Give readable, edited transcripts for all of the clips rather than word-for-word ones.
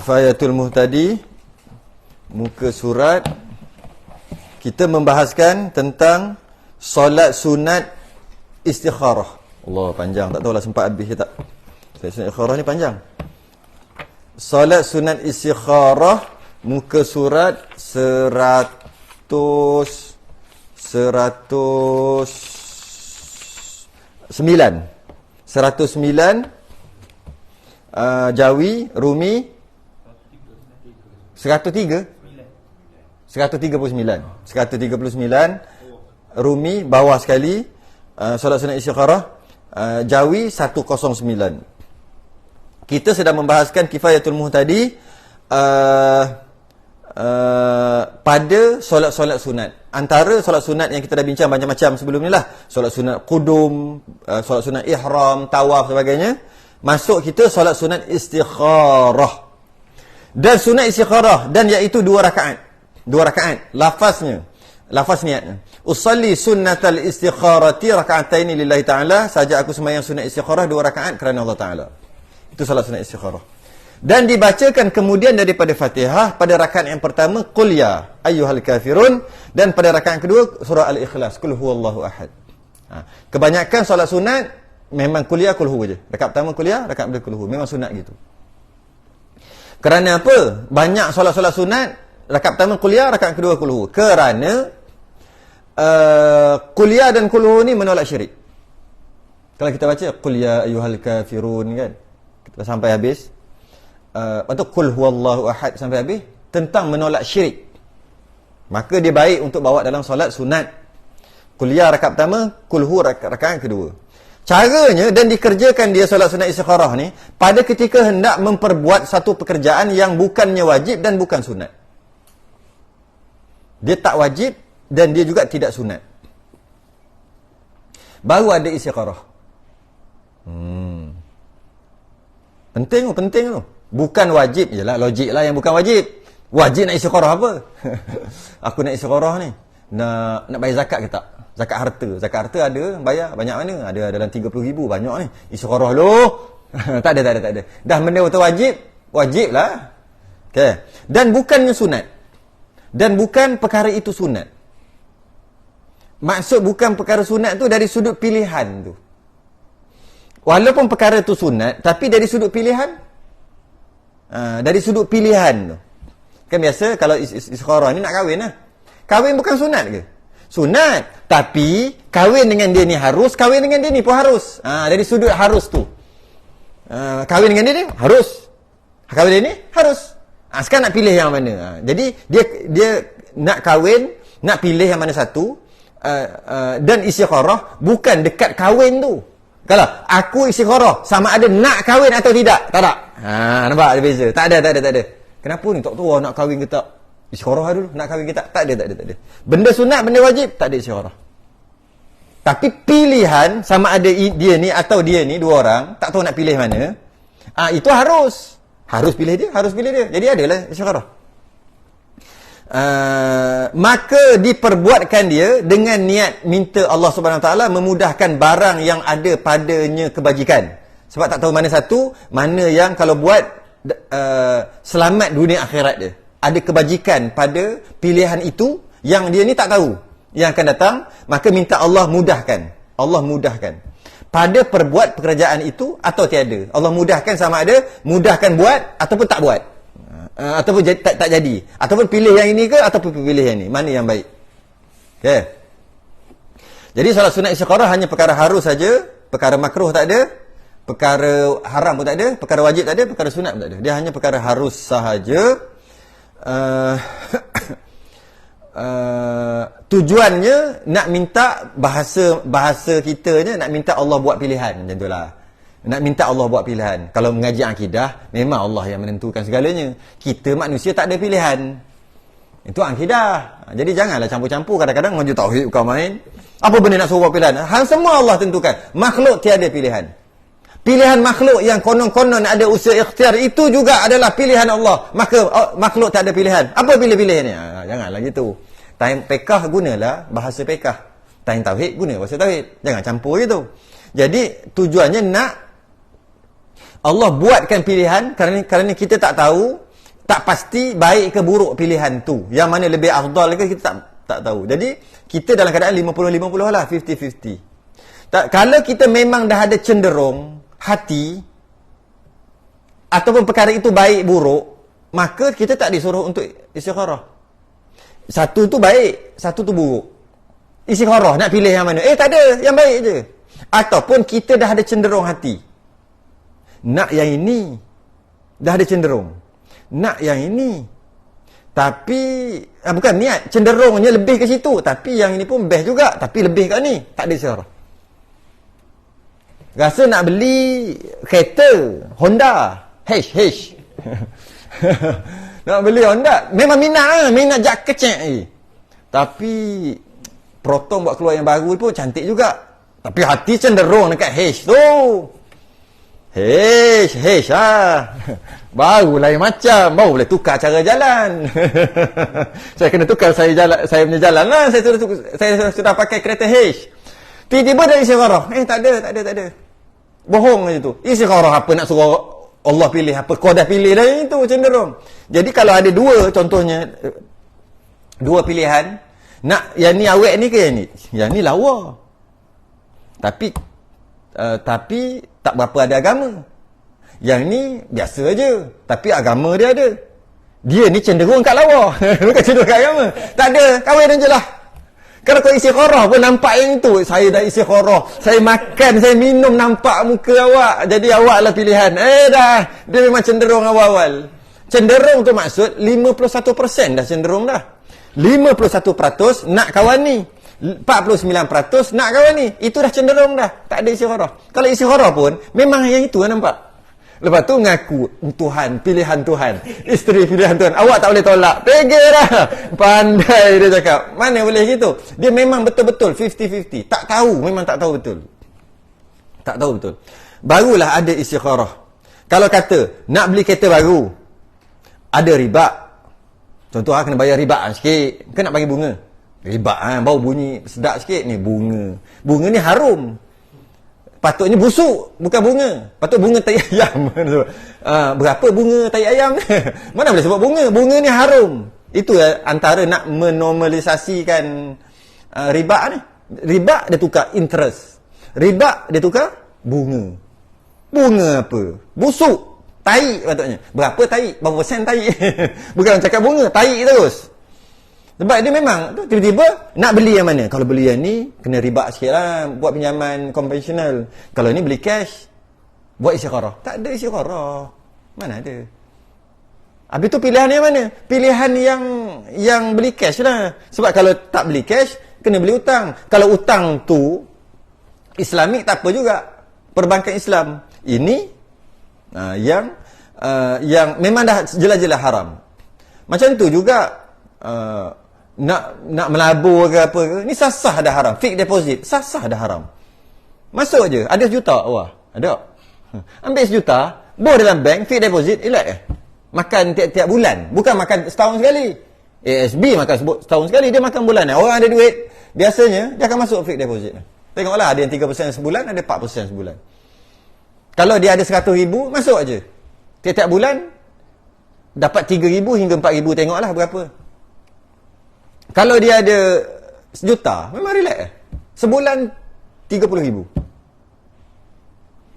Kifayatul Muhtadi, muka surat. Kita membahaskan tentang solat sunat istikharah. Allah, panjang, tak tahulah sempat habis ke tak. Solat sunat istikharah ni panjang. Solat sunat istikharah, muka surat 109. Jawi, Rumi 139. Rumi bawah sekali. Solat sunat istikharah, Jawi 109. Kita sedang membahaskan Kifayatul Muhtadi pada solat-solat sunat. Antara solat sunat yang kita dah bincang macam-macam sebelum ni lah, solat sunat qudum, solat sunat ihram, tawaf sebagainya. Masuk kita solat sunat istikharah. Dan sunat istikharah, dan iaitu 2 rakaat. 2 rakaat. Lafaz niatnya. Usalli sunnatal istikharati raka'ataini lillahi ta'ala. Saja aku sembahyang sunat istikharah 2 rakaat kerana Allah Ta'ala. Itu solat sunat istikharah. Dan dibacakan kemudian daripada Fatihah pada rakaat yang pertama, Qul ya ayyuhal kafirun. Dan pada rakaat kedua, surah Al-Ikhlas, Qul huwallahu ahad. Kebanyakan solat sunat memang Qul ya, Qul hu je. Rakaat pertama Qul ya, rakaat kedua Qul hu. Memang sunat gitu. Kerana apa? Banyak solat-solat sunat, rakaat pertama Qul ya, rakaat kedua Qul hu. Kerana Qul ya dan Qul hu ni menolak syirik. Kalau kita baca Qul ya ayyuhal kafirun kan, kita sampai habis, atau Qul huwallahu ahad sampai habis, tentang menolak syirik. Maka dia baik untuk bawa dalam solat sunat. Qul ya rakaat pertama, Qul hu rakaat kedua. Caranya dan dikerjakan dia solat sunat istikharah ni pada ketika hendak memperbuat satu pekerjaan yang bukannya wajib dan bukan sunat. Dia tak wajib dan dia juga tidak sunat. Baru ada istikharah. Penting tu. Bukan wajib je lah, logik lah yang bukan wajib. Wajib nak istikharah apa? Aku nak istikharah ni, nak bayar zakat ke tak? Zakat harta ada, bayar banyak mana? Ada dalam 30,000, banyak ni. Istikharah tak ada. Dah benda betul wajib lah. Okay. Dan bukannya sunat. Dan bukan perkara itu sunat. Maksud bukan perkara sunat tu dari sudut pilihan tu. Walaupun perkara tu sunat, tapi dari sudut pilihan. Dari sudut pilihan tu. Kan biasa kalau istikharah ni nak kahwin lah. Kahwin bukan sunat ke? Sunat. Tapi kahwin dengan dia ni harus, kahwin dengan dia ni pun harus. Dari sudut harus tu. Kahwin dengan dia ni harus. Kahwin dia ni harus. Sekarang nak pilih yang mana? Jadi dia nak kahwin, nak pilih yang mana satu. Dan istikharah bukan dekat kahwin tu. Kalau aku istikharah sama ada nak kahwin atau tidak. Tak. Nampak ada beza? Tak ada. Kenapa ni? Tak tahu nak kahwin ke tak? Istikharah dulu, nak kahwin ke tak? Tak ada. Benda sunat, benda wajib, tak ada istikharah. Tapi pilihan sama ada dia ni atau dia ni, 2 orang, tak tahu nak pilih mana. Itu harus. Harus pilih dia. Jadi adalah istikharah. Maka diperbuatkan dia dengan niat minta Allah Subhanahu Wa Taala memudahkan barang yang ada padanya kebajikan. Sebab tak tahu mana satu, mana yang kalau buat selamat dunia akhirat dia. Ada kebajikan pada pilihan itu yang dia ni tak tahu yang akan datang, maka minta Allah mudahkan. Pada perbuat pekerjaan itu atau tiada. Allah mudahkan sama ada mudahkan buat ataupun tak buat. Ataupun tak jadi. Ataupun pilih yang ini ke ataupun pilih yang ini. Mana yang baik? Okay. Jadi solat sunat istikharah hanya perkara harus saja, perkara makruh tak ada, perkara haram pun tak ada, perkara wajib tak ada, perkara sunat pun tak ada. Dia hanya perkara harus sahaja. Tujuannya nak minta bahasa kitanya nak minta Allah buat pilihan, macam itulah. Nak minta Allah buat pilihan. Kalau mengaji akidah, memang Allah yang menentukan segalanya. Kita manusia tak ada pilihan. Itu akidah. Jadi janganlah campur-campur. Kadang-kadang mengaji tauhid bukan main. Apa benda nak suruh buat pilihan? Semua Allah tentukan. Makhluk tiada pilihan. Pilihan makhluk yang konon-konon ada usaha ikhtiar itu juga adalah pilihan Allah. Maka makhluk tak ada pilihan. Apa pilih-pilih ni? Janganlah gitu. Time pekah gunalah bahasa pekah. Time tauhid guna bahasa tauhid. Jangan campur gitu. Jadi tujuannya nak Allah buatkan pilihan kerana kita tak tahu Tak pasti baik ke buruk pilihan tu. Yang mana lebih afdal ke kita tak tahu. Jadi kita dalam keadaan 50-50 lah, 50-50. Kalau kita memang dah ada cenderung hati ataupun perkara itu baik buruk, maka kita tak disuruh untuk istikharah. Satu tu baik, satu tu buruk. Istikharah nak pilih yang mana? Tak ada, yang baik je. Ataupun kita dah ada cenderung hati. Nak yang ini. Dah ada cenderung. Nak yang ini. Tapi bukan niat, cenderungnya lebih ke situ. Tapi yang ini pun best juga, tapi lebih kat ni. Tak ada istikharah. Rasa nak beli kereta Honda H nak beli Honda, memang minat jak kecek tapi Proton buat keluar yang baru pun cantik juga, tapi hati cenderung dekat H tu. H baru lain macam, baru boleh tukar cara jalan. Saya kena tukar saya punya jalan lah. Saya sudah pakai kereta H. Tiba-tiba dari istikharah, tak ada. Bohong je tu. Istikharah apa nak suruh Allah pilih apa? Kau dah pilih dah itu cenderung. Jadi kalau ada dua, contohnya dua pilihan, nak yang ni awet ni ke yang ni? Yang ni lawa. Tapi tak berapa ada agama. Yang ni biasa je, tapi agama dia ada. Dia ni cenderung kat lawa. Bukan cenderung kat agama. Tak ada, kahwin je lah. Kalau kau istikharah pun nampak yang tu. Saya dah istikharah, saya makan, saya minum, nampak muka awak, jadi awak lah pilihan. Dah, dia memang cenderung awal-awal. Cenderung tu maksud 51% dah cenderung dah. 51% nak kawan ni, 49% nak kawan ni. Itu dah cenderung dah, tak ada istikharah. Kalau istikharah pun memang yang itu kan nampak. Lepas tu ngaku Tuhan, pilihan Tuhan, isteri pilihan Tuhan, awak tak boleh tolak. Pege dah. Pandai dia cakap. Mana boleh gitu. Dia memang betul-betul 50-50. Tak tahu, memang tak tahu betul. Tak tahu betul. Barulah ada istikharah. Kalau kata nak beli kereta baru, ada riba. Contoh kena bayar riba sikit. Kan nak bagi bunga. Riba bau bunyi sedap sikit ni, bunga. Bunga ni harum. Patutnya busuk, bukan bunga. Patut bunga tai ayam. Berapa bunga tai ayam? Mana boleh sebut bunga? Bunga ni harum. Itu antara nak menormalisasikan riba ni. Riba dia tukar interest. Riba dia tukar bunga. Bunga apa? Busuk. Tai patutnya. Berapa tai? Berapa persen tai? Bukan cakap bunga, tai terus. Sebab dia memang tiba-tiba nak beli yang mana. Kalau beli yang ni kena riba sikit lah, buat pinjaman konvensional. Kalau ni beli cash, buat istikharah. Tak ada istikharah. Mana ada. Habis tu pilihan yang mana? Pilihan yang beli cash lah. Sebab kalau tak beli cash, kena beli hutang. Kalau hutang tu Islamik tak apa juga. Perbankan Islam. Ini yang memang dah jelas-jelas haram. Macam tu juga nak melabur ke apa ke, ni sah-sah dah haram. Fixed deposit sah-sah dah haram. Masuk je, ada sejuta. Wah, ada. Ambil sejuta, bor dalam bank, fixed deposit, elak makan tiap-tiap bulan, bukan makan setahun sekali. ASB makan setahun sekali, dia makan bulan. Orang ada duit, biasanya dia akan masuk fixed deposit. Tengoklah, ada yang 3% sebulan, ada 4% sebulan. Kalau dia ada 100,000, masuk aje. Tiap-tiap bulan dapat 3,000 hingga 4,000, tengoklah berapa. Kalau dia ada sejuta, memang relax. Sebulan 30,000.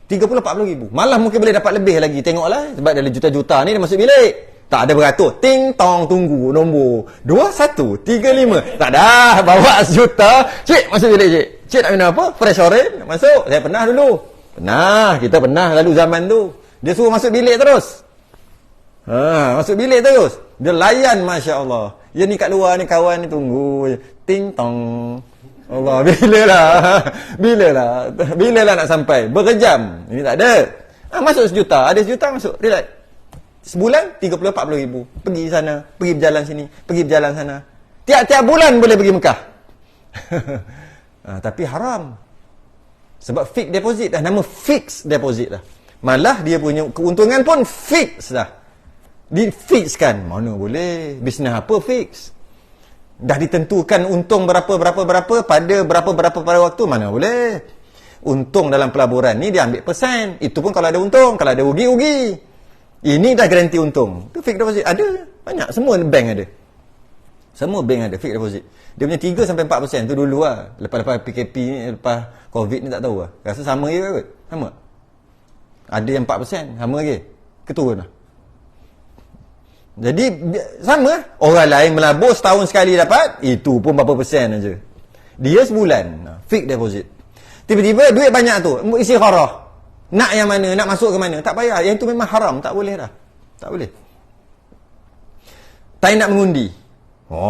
30-40,000. Malah mungkin boleh dapat lebih lagi. Tengoklah, sebab dalam juta-juta ni dia masuk bilik. Tak ada beratur. Ting tong, tunggu nombor 2135. Tak dah, bawa sejuta. Cik, masuk bilik cik. Cik nak minum apa? Fresh orange? Masuk. Saya pernah dulu. Kita pernah lalu zaman tu. Dia suruh masuk bilik terus. Masuk bilik terus. Dia layan, Masya Allah. Dia ni kat luar ni, kawan ni tunggu. Ting tong. Allah, bila lah nak sampai? Berjam. Ini tak ada. Masuk sejuta. Ada sejuta, masuk. Relax. Sebulan 30-40,000. Pergi sana, pergi berjalan sini, pergi berjalan sana. Tiap-tiap bulan boleh pergi Mekah. Tapi haram. Sebab fixed deposit dah. Nama fixed deposit dah. Malah dia punya keuntungan pun fix dah. Difixkan. Mana boleh? Bisnes apa fix? Dah ditentukan untung berapa pada berapa pada waktu. Mana boleh? Untung dalam pelaburan ni dia ambil persen. Itu pun kalau ada untung. Kalau ada rugi. Ini dah garanti untung. Tu fixed deposit ada banyak, semua bank ada. Semua bank ada fixed deposit. Dia punya 3-4% tu dulu lah. Lepas PKP ni, lepas COVID ni tak tahu lah. Rasa sama je kot. Sama. Ada yang 4%, sama lagi. Keturun lah. Jadi sama lah. Orang lain melabur setahun sekali dapat, itu pun berapa persen aja. Dia sebulan fixed deposit. Tiba-tiba duit banyak tu, isi kharah. Nak yang mana, nak masuk ke mana, tak payah. Yang itu memang haram, tak boleh dah. Tak boleh. Tak nak mengundi.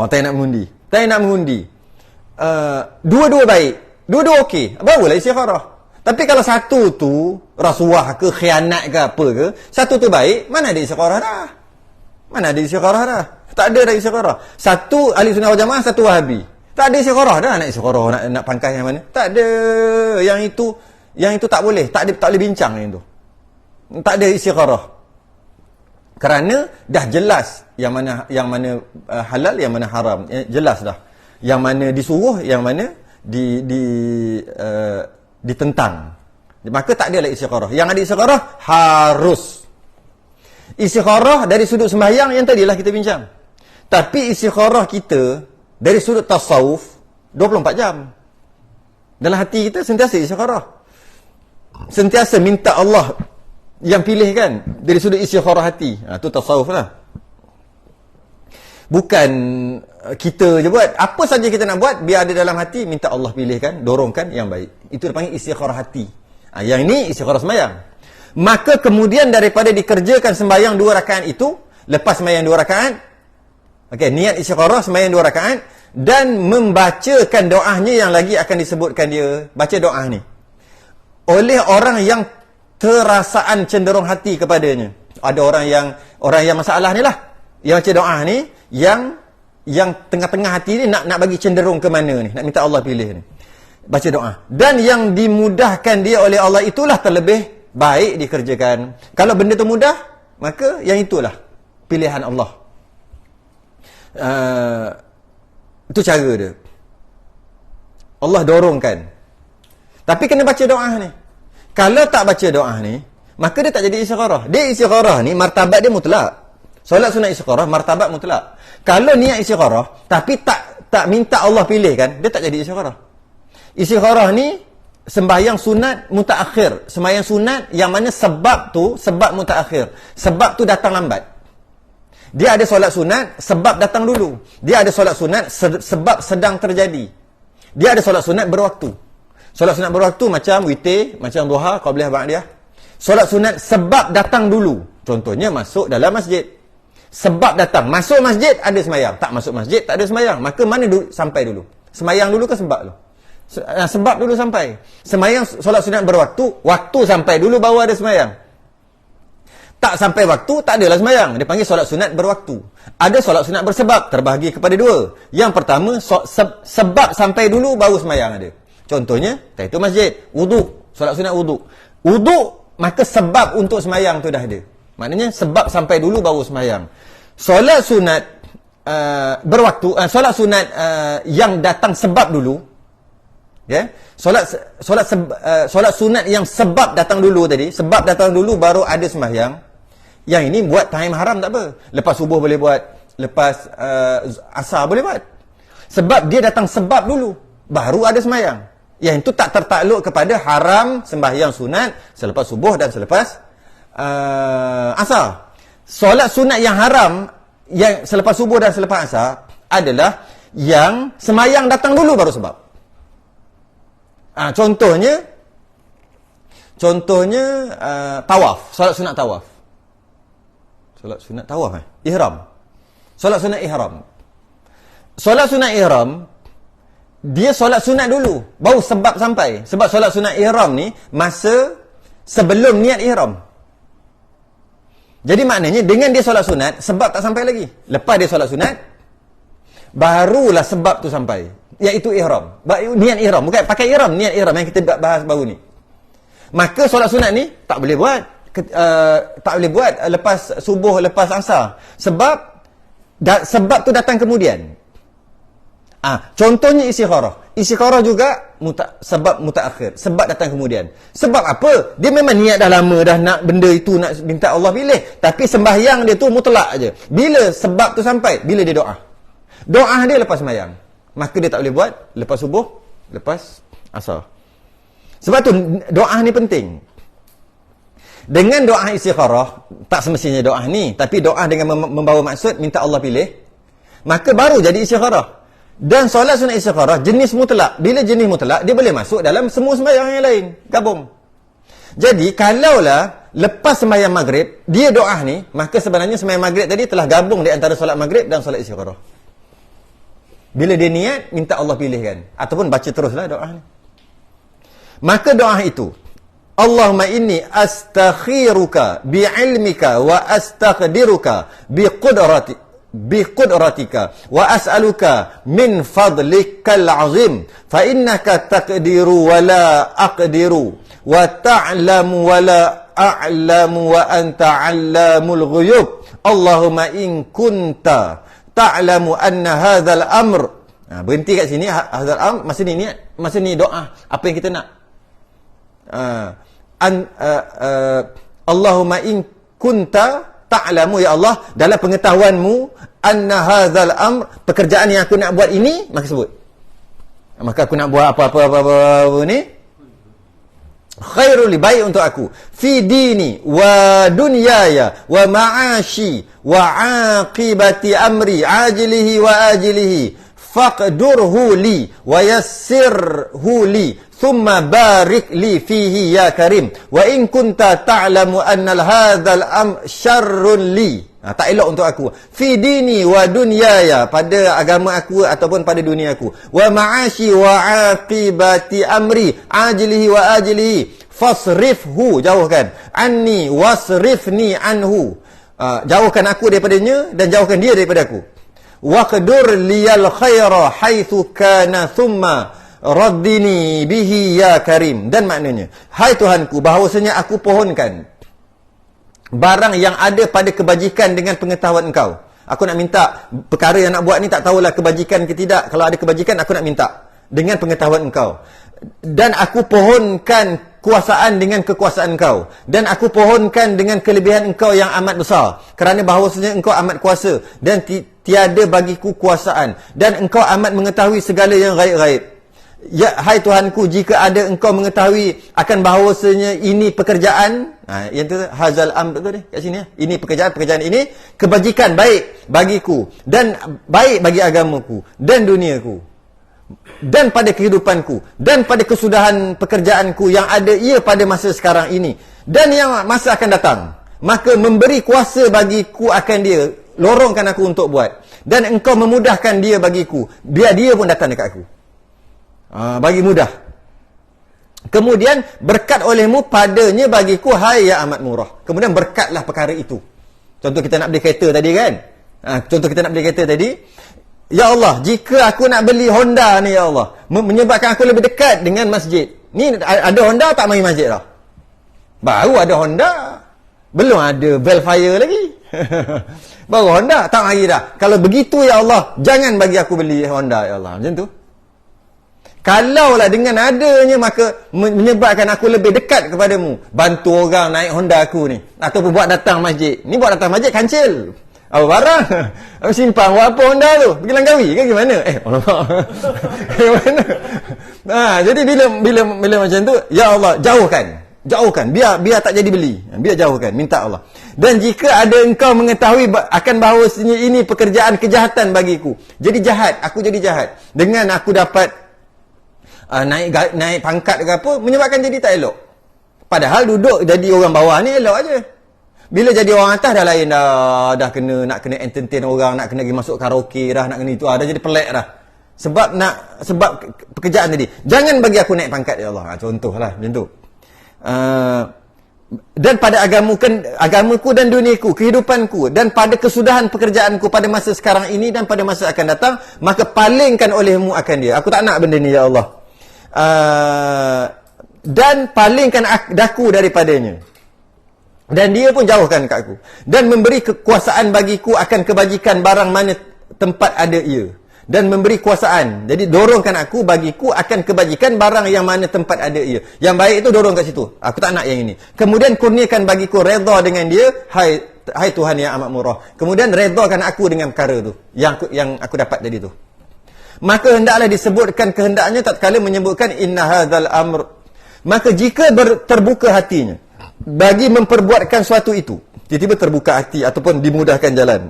Tak nak mengundi. Tak nak mengundi. Dua-dua baik. Dua-dua okey. Barulah isi kharah. Tapi kalau satu tu rasuah ke, khianat ke apa ke, satu tu baik, mana ada isi kharah dah? Mana ada isi kharah dah? Tak ada dah isi kharah. Satu ahli sunnah wal jamaah, satu wahabi. Tak ada isi kharah dah. Nak isi kharah, nak pangkas yang mana? Tak ada. Yang itu tak boleh. Tak boleh bincang yang tu. Tak ada isi kharah. Kerana dah jelas yang mana halal, yang mana haram. Jelas dah. Yang mana disuruh, yang mana ditentang. Maka tak ada lah istikharah. Yang ada istikharah harus. Istikharah dari sudut sembahyang yang tadilah kita bincang. Tapi istikharah kita dari sudut tasawuf 24 jam. Dalam hati kita sentiasa istikharah. Sentiasa minta Allah yang pilih kan dari sudut istikharah hati. Itu tasawuf lah. Bukan kita je buat. Apa saja kita nak buat, biar ada dalam hati, minta Allah pilihkan, dorongkan yang baik. Itu dipanggil istikharah hati. Yang ini istikharah sembahyang. Maka kemudian daripada dikerjakan sembahyang 2 rakaat itu, lepas sembahyang 2 rakaat, niat istikharah sembahyang 2 rakaat, dan membacakan doanya yang lagi akan disebutkan dia. Baca doa ni oleh orang yang terasaan cenderung hati kepadanya. Ada orang yang masalah ni lah, yang baca doa ni, yang tengah-tengah hati ni nak bagi cenderung ke mana ni, nak minta Allah pilih ni, baca doa. Dan yang dimudahkan dia oleh Allah itulah terlebih baik dikerjakan. Kalau benda tu mudah, maka yang itulah pilihan Allah. Itu cara dia. Allah dorongkan. Tapi kena baca doa ni. Kalau tak baca doa ni, maka dia tak jadi istikharah. Dia istikharah ni martabat dia mutlak. Solat sunat istikharah martabat mutlak. Kalau niat istikharah tapi tak minta Allah pilih kan, dia tak jadi istikharah. Istikharah ni sembahyang sunat mutaakhir. Sembahyang sunat yang mana sebab mutaakhir. Sebab tu datang lambat. Dia ada solat sunat sebab datang dulu. Dia ada solat sunat sebab sedang terjadi. Dia ada solat sunat berwaktu. Solat sunat berwaktu macam witir, macam duha, qabliyah, ba'diyah. Solat sunat sebab datang dulu. Contohnya masuk dalam masjid. Sebab datang. Masuk masjid, ada semayang. Tak masuk masjid, tak ada semayang. Maka mana sampai dulu? Semayang dulu ke sebab dulu? Sebab dulu sampai. Semayang solat sunat berwaktu, waktu sampai dulu baru ada semayang. Tak sampai waktu, tak adalah semayang. Dia panggil solat sunat berwaktu. Ada solat sunat bersebab, terbahagi kepada 2. Yang pertama, sebab sampai dulu baru semayang ada. Contohnya, tahiyatul masjid, wuduk, solat sunat wuduk. Wuduk, maka sebab untuk semayang tu dah ada. Maknanya sebab sampai dulu baru semayang. Solat sunat berwaktu, solat sunat yang datang sebab dulu. Ya. Solat sunat yang sebab datang dulu tadi, sebab datang dulu baru ada semayang. Yang ini buat time haram tak apa. Lepas subuh boleh buat, lepas asar boleh buat. Sebab dia datang sebab dulu, baru ada semayang. Yang itu tak tertakluk kepada haram sembahyang sunat selepas subuh dan selepas asar. Solat sunat yang haram yang selepas subuh dan selepas asar adalah yang semayang datang dulu baru sebab. Contohnya tawaf, solat sunat tawaf. Solat sunat tawaf ihram. Solat sunat ihram. Solat sunat ihram dia solat sunat dulu, baru sebab sampai. Sebab solat sunat ihram ni masa sebelum niat ihram. Jadi maknanya dengan dia solat sunat, sebab tak sampai lagi. Lepas dia solat sunat, barulah sebab tu sampai, iaitu ihram. Niat ihram, bukan pakai ihram, niat ihram yang kita bahas baru ni. Maka solat sunat ni tak boleh buat. Tak boleh buat lepas subuh, lepas asar. Sebab tu datang kemudian. Contohnya istikharah. Istikharah juga sebab mutaakhir, sebab datang kemudian. Sebab apa? Dia memang niat dah lama dah nak benda itu, nak minta Allah pilih, tapi sembahyang dia tu mutlak aje. Bila sebab tu sampai? Bila dia doa. Doa dia lepas sembahyang. Maka dia tak boleh buat lepas subuh, lepas asar. Sebab tu doa ni penting. Dengan doa istikharah, tak semestinya doa ni, tapi doa dengan membawa maksud minta Allah pilih, maka baru jadi istikharah. Dan solat sunat istikharah jenis mutlak. Bila jenis mutlak, dia boleh masuk dalam semua sembahyang yang lain, gabung. Jadi kalaulah lepas sembahyang maghrib dia doa ni, maka sebenarnya sembahyang maghrib tadi telah gabung di antara solat maghrib dan solat istikharah. Bila dia niat minta Allah pilihkan, ataupun baca teruslah doa ni. Maka doa itu, Allahumma inni astakhiruka bi'ilmika wa astaqdiruka biqudratika wa as'aluka min fadlikal azim fa innaka taqdiru wa la aqdiru wa ta'lamu wa la a'lamu wa anta 'allamul ghuyub. Allahumma in kunta ta'lamu anna hadzal amr. Berhenti kat sini, hadzal amr, masa ni niat, masa ni doa apa yang kita nak. Allahumma in kunta ta'lamu, ya Allah, dalam pengetahuanmu, anna hadzal amr, pekerjaan yang aku nak buat ini, maka sebut. Maka aku nak buat apa-apa ni, khairul li, baik untuk aku, fi dini wa dunyaya wa ma'ashi wa aqibati amri ajilihi wa ajilihi faqdurhu li wa yassirhu li thumma barik li fihi ya karim wa in kunta ta'lamu anna hadzal am syarrun li. Tak elok untuk aku, fi dini wa dunyaya, pada agama aku ataupun pada dunia aku, wa ma'ashi wa aqibati amri ajlihi wa ajlihi fasrifhu, jauhkan, anni wasrifni anhu, jauhkan aku daripadanya dan jauhkan dia daripada aku, waqdur liyal khaira haitsu kana thumma raddini bihi ya karim. Dan maknanya, hai Tuhanku, bahawasanya aku pohonkan barang yang ada pada kebajikan dengan pengetahuan engkau. Aku nak minta perkara yang nak buat ni, tak tahulah kebajikan ke tidak. Kalau ada kebajikan, aku nak minta dengan pengetahuan engkau. Dan aku pohonkan kuasaan dengan kekuasaan engkau. Dan aku pohonkan dengan kelebihan engkau yang amat besar. Kerana bahawasanya engkau amat kuasa dan tiada bagiku kuasaan. Dan engkau amat mengetahui segala yang gaib-gaib. Ya, hai Tuhanku, jika ada engkau mengetahui akan bahawasanya ini pekerjaan, yang tu hazal amr tu kat sini, ini pekerjaan ini kebajikan baik bagiku dan baik bagi agamaku dan duniaku dan pada kehidupanku dan pada kesudahan pekerjaanku yang ada ia pada masa sekarang ini dan yang masa akan datang, maka memberi kuasa bagiku akan dia, lorongkan aku untuk buat, dan engkau memudahkan dia bagiku, biar dia pun datang dekat aku. Bagi mudah. Kemudian berkat olehmu padanya bagiku, hai ya amat murah. Kemudian berkatlah perkara itu. Contoh kita nak beli kereta tadi kan, contoh kita nak beli kereta tadi, ya Allah, jika aku nak beli Honda ni, ya Allah, menyebabkan aku lebih dekat dengan masjid ni. Ada Honda tak mari masjid dah, baru ada Honda, belum ada Velfire lagi. Baru Honda tak mari dah. Kalau begitu, ya Allah, jangan bagi aku beli Honda, ya Allah. Macam tu. Kalaulah dengan adanya, maka menyebabkan aku lebih dekat kepadamu, bantu orang naik Honda aku ni, ataupun buat datang masjid ni, buat datang masjid kancil apa barang, simpan buat apa Honda tu, pergi Langkawi ke gimana? Allah. Gimana? Jadi bila macam tu, ya Allah, jauhkan, biar tak jadi beli, biar jauhkan, minta Allah. Dan jika ada engkau mengetahui akan bahawasanya ini pekerjaan kejahatan bagiku, jadi jahat, aku jadi jahat, dengan aku dapat naik pangkat ke apa, menyebabkan jadi tak elok. Padahal duduk jadi orang bawah ni elok aja. Bila jadi orang atas dah lain dah nak kena entertain orang, nak kena pergi masuk karaoke dah, nak kena itu, dah jadi pelik dah. Sebab pekerjaan tadi. Jangan bagi aku naik pangkat, ya Allah. Contohlah macam tu. Dan pada agamaku dan duniaku, kehidupanku, dan pada kesudahan pekerjaanku pada masa sekarang ini dan pada masa akan datang, maka palingkan olehmu akan dia. Aku tak nak benda ni, ya Allah. Dan palingkan daku daripadanya, dan dia pun jauhkan kat aku, dan memberi kekuasaan bagiku akan kebajikan barang mana tempat ada ia, dan memberi kuasaan. Jadi dorongkan aku, bagiku akan kebajikan barang yang mana tempat ada ia. Yang baik itu dorong kat situ. Aku tak nak yang ini. Kemudian kurniakan bagiku redha dengan dia, hai Tuhan yang amat murah. Kemudian redhakan aku dengan perkara tu yang aku dapat tadi tu. Maka hendaklah disebutkan kehendaknya tatkala menyebutkan inna hadzal amr. Maka jika terbuka hatinya bagi memperbuatkan suatu itu, tiba-tiba terbuka hati ataupun dimudahkan jalan,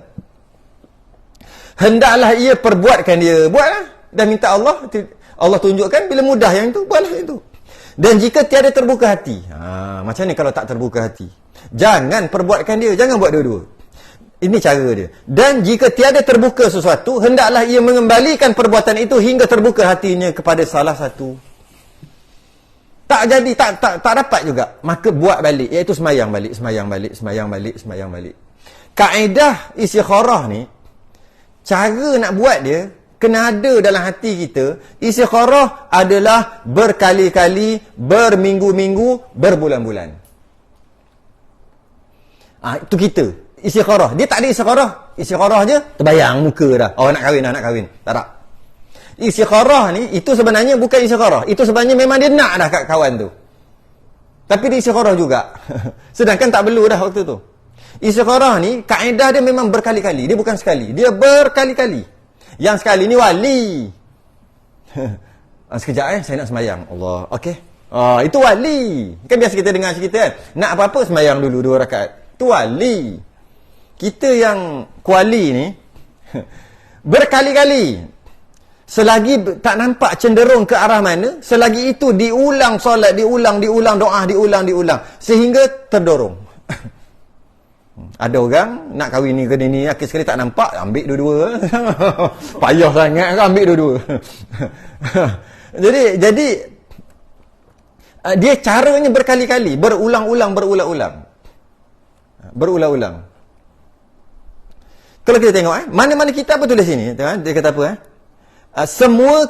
hendaklah ia perbuatkan dia. Buatlah. Dan minta Allah tunjukkan bila mudah yang itu, buatlah itu. Dan jika tiada terbuka hati, macam ni kalau tak terbuka hati? Jangan perbuatkan dia. Jangan buat dua-dua. Ini cara dia. Dan jika tiada terbuka sesuatu, hendaklah ia mengembalikan perbuatan itu hingga terbuka hatinya kepada salah satu. Tak jadi, tak dapat juga. Maka buat balik. Iaitu semayang balik. Kaedah istikharah ni, cara nak buat dia, kena ada dalam hati kita. Istikharah adalah berkali-kali, berminggu-minggu, berbulan-bulan. Itu kita. Istikharah. Dia tak ada istikharah. Istikharah je, terbayang muka dah. Oh, nak kahwin. Tak ada. Istikharah ni, itu sebenarnya bukan istikharah. Itu sebenarnya memang dia nak dah kat kawan tu. Tapi dia istikharah juga. Sedangkan tak perlu dah waktu tu. Istikharah ni, kaedah dia memang berkali-kali. Dia bukan sekali. Dia berkali-kali. Yang sekali ni wali. Sekejap saya nak semayang. Allah. Okey. Itu wali. Kan biasa kita dengar cerita kan. Nak apa-apa semayang dulu 2 rakaat. Itu wali. Kita yang kuali ni, berkali-kali. Selagi tak nampak cenderung ke arah mana, selagi itu diulang solat, diulang doa, diulang. Sehingga terdorong. Ada orang nak kahwin ni ke ni, akhir sekali tak nampak, ambil dua-dua. Payah sangat kan, ambil dua-dua. jadi dia caranya berkali-kali, berulang-ulang. Kalau kita tengok mana-mana kitab apa tulis sini, dia kata apa semua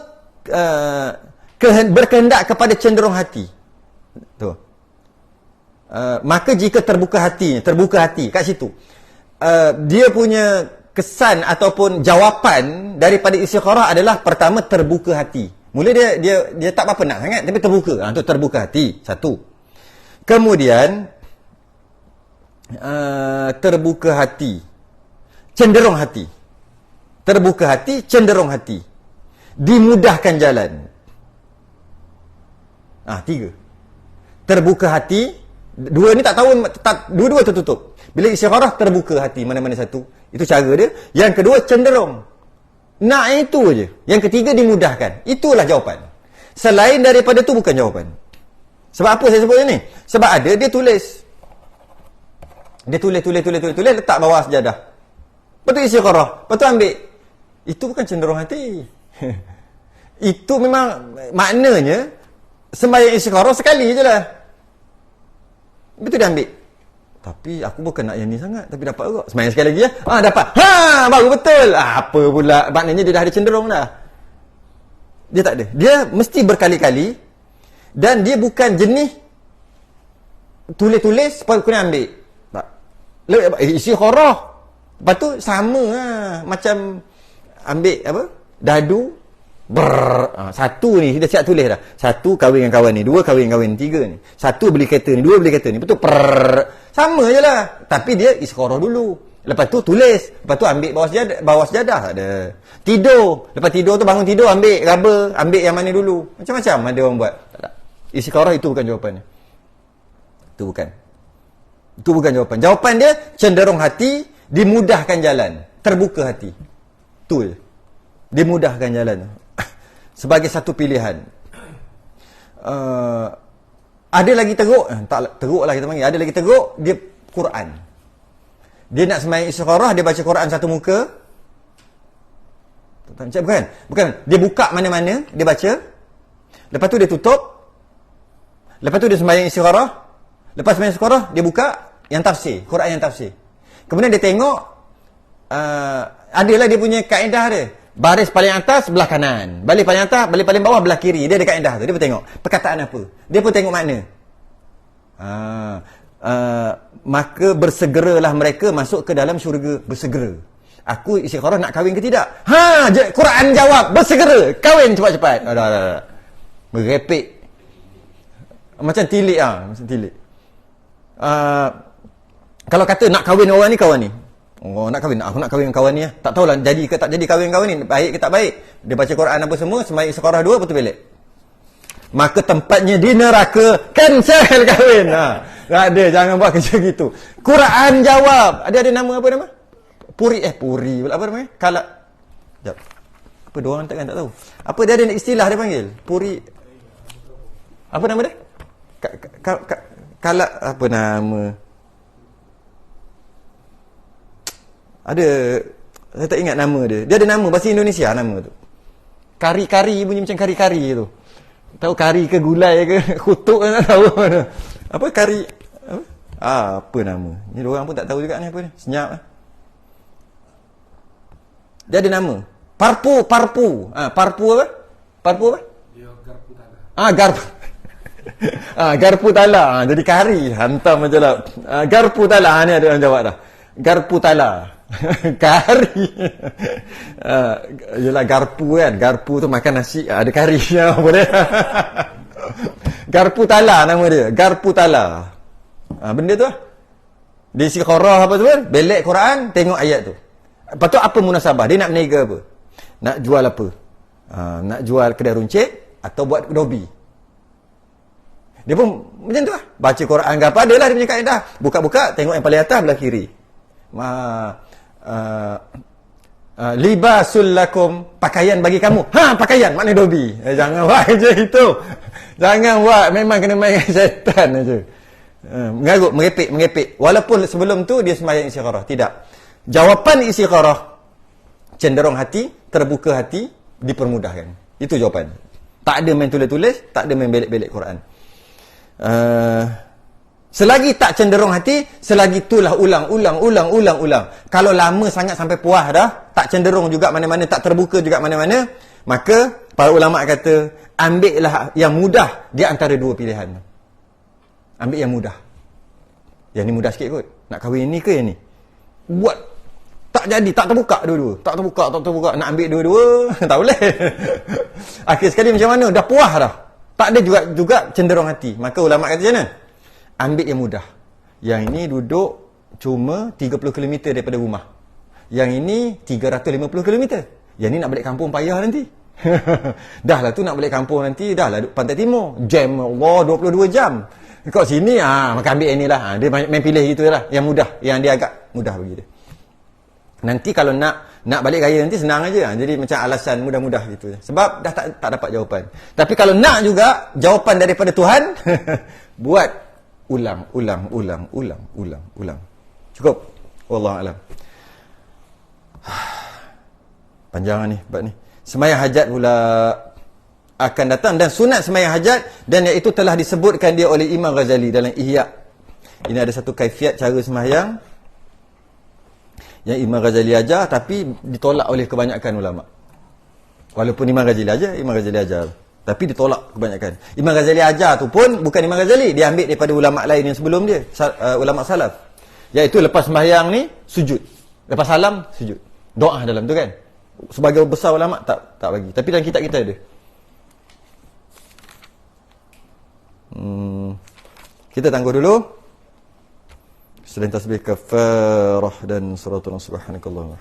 berkehendak kepada cenderung hati. Tu. Maka jika terbuka hati kat situ, dia punya kesan ataupun jawapan daripada istikharah adalah pertama terbuka hati. Mula dia tak apa nak sangat tapi terbuka. Untuk terbuka hati, satu. Kemudian terbuka hati, cenderung hati. Terbuka hati, cenderung hati. Dimudahkan jalan. 3. Terbuka hati. 2 ni tak tahu, dua-dua tertutup. Bila istikharah terbuka hati, mana-mana satu. Itu cara dia. Yang kedua cenderung. Nak itu je. Yang ketiga dimudahkan. Itulah jawapan. Selain daripada tu bukan jawapan. Sebab apa saya sebut ni? Sebab ada dia tulis. Dia tulis letak bawah sejadah. Lepas tu istikharah. Lepas tu ambil. Itu bukan cenderung hati. Itu memang maknanya sembahyang istikharah sekali je lah. Betul dia ambil. Tapi aku bukan nak yang ni sangat. Tapi dapat juga. Sembahyang sekali lagi ya. Dapat. Baru betul. Apa pula. Maknanya dia dah ada cenderung dah. Dia tak ada. Dia mesti berkali-kali. Dan dia bukan jenis tulis-tulis lepas kena ambil. Istikharah. Lepas tu sama macam ambil apa? Dadu. Satu ni kita siap tulis dah. 1 kahwin dengan kawan ni, 2 kahwin dengan kawan ni, 3 ni. 1 beli kereta ni, 2 beli kereta ni. Betul sama je lah. Tapi dia istikharah dulu. Lepas tu tulis. Lepas tu ambil bawah sejadah tak ada. Tidur. Lepas tidur tu bangun tidur ambil rubber, ambil yang mana dulu. Macam-macam ada orang buat. Tak ada. Istikharah itu bukan jawapannya. Itu bukan jawapan. Jawapan dia cenderung hati, dimudahkan jalan, terbuka hati. Tu je. Dimudahkan jalan. Sebagai satu pilihan. Ada lagi teruk, tak teruk lah kita panggil. Ada lagi teruk, dia Quran. Dia nak sembahyang istikharah, dia baca Quran satu muka. Bukan. Dia buka mana-mana, dia baca. Lepas tu dia tutup. Lepas tu dia sembahyang istikharah. Lepas sembahyang istikharah, dia buka yang tafsir, Quran yang tafsir. Kemudian dia tengok, adalah dia punya kaedah dia. Baris paling atas belah kanan, baris paling atas, baris paling bawah belah kiri. Dia ada kaedah tu. Dia pun tengok perkataan apa. Dia pun tengok makna. Maka bersegeralah mereka masuk ke dalam syurga. Bersegera. Aku istikharah nak kahwin ke tidak? Quran jawab, bersegera, kahwin cepat-cepat. Dah. Merepek. Macam tilik macam tilik. Kalau kata nak kahwin orang ni, kawan ni. Oh, nak kahwin, aku nak kahwin dengan kawan ni. Tak tahulah jadi ke tak jadi kahwin kawan ni, baik ke tak baik. Dia baca Quran apa semua, sembahyang istikharah 2, betul belik. Maka tempatnya di neraka, cancel kahwin. Tak ada, jangan buat kerja gitu. Quran jawab. Ada nama apa nama? Puri pula apa namanya? Kalak. Sekejap. Apa dia orang tak tahu. Apa dia ada istilah dia panggil? Puri. Apa nama dia? Kalak apa nama? Ada, saya tak ingat nama dia. Dia ada nama bahasa Indonesia nama tu. Kari-kari bunyi macam kari-kari tu. Tahu kari ke gulai ke kutuk tak tahu mana. Apa kari apa nama? Ni orang pun tak tahu juga ni apa ni. Senyap Dia ada nama. Parpu. Parpu apa? Parpu apa? Dia garpu tala. Garpu tala. Jadi kari hantam macam lah. Garpu tala ni ada orang jawab dah. Garpu tala. Kari. Yelah garpu kan. Garpu tu makan nasi ada kari. Boleh. Garpu tala nama dia. Garpu tala. Benda tu lah. Di istikharah apa tu kan? Belek Quran, tengok ayat tu. Lepas tu apa munasabah? Dia nak berniaga apa? Nak jual apa? Nak jual kedai runcit atau buat dobi. Dia pun macam tu lah. Baca Quran ke apa, adalah dia punya kaedah. Buka-buka, tengok yang paling atas belah kiri. Libasul lakum, pakaian bagi kamu. Pakaian, maknanya dobi. Jangan buat je itu. Jangan buat, memang kena main dengan syaitan aja. Mengarut, mengepek. Walaupun sebelum tu dia sembahyang istikharah. Tidak. Jawapan istikharah, cenderung hati, terbuka hati, dipermudahkan. Itu jawapan. Tak ada main tulis-tulis, tak ada main belek-belek Quran. Selagi tak cenderung hati, selagi itulah ulang. Kalau lama sangat sampai puas dah, tak cenderung juga mana-mana, tak terbuka juga mana-mana, maka para ulama kata, ambillah yang mudah di antara dua pilihan. Ambil yang mudah. Yang ni mudah sikit kot. Nak kahwin ni ke yang ni? Buat. Tak jadi, tak terbuka dua-dua. Tak terbuka. Nak ambil dua-dua, tak boleh. Akhir sekali macam mana? Dah puas dah. Tak ada juga cenderung hati. Maka ulama kata macam mana? Ambil yang mudah. Yang ini duduk cuma 30 km daripada rumah. Yang ini 350 km. Yang ni nak balik kampung payah nanti. Dah lah tu nak balik kampung nanti, dah lah Pantai Timur. Jam Allah 22 jam. Kau sini, maka ambil yang ni lah. Dia main pilih gitu lah. Yang mudah. Yang dia agak mudah bagi dia. Nanti kalau nak balik raya nanti senang aja. Jadi macam alasan mudah-mudah gitu. Sebab dah tak dapat jawapan. Tapi kalau nak juga jawapan daripada Tuhan, buat ulang. Cukup. Wallahualam. Panjang ni bab ni. Sembahyang hajat pula akan datang, dan sunat sembahyang hajat, dan iaitu telah disebutkan dia oleh Imam Ghazali dalam Ihya. Ini ada satu kaifiat cara sembahyang yang Imam Ghazali ajar, tapi ditolak oleh kebanyakan ulama. Walaupun Imam Ghazali ajar, tapi ditolak kebanyakan. Imam Ghazali ajar tu pun bukan Imam Ghazali, dia ambil daripada ulama lain yang sebelum dia, ulama salaf. Iaitu lepas sembahyang ni sujud. Lepas salam sujud. Doa dalam tu kan. Sebagai besar ulama tak bagi. Tapi dalam kitab kita ada. Kita tangguh dulu. Selain tasbih kafarah dan suratul subhanakallahumma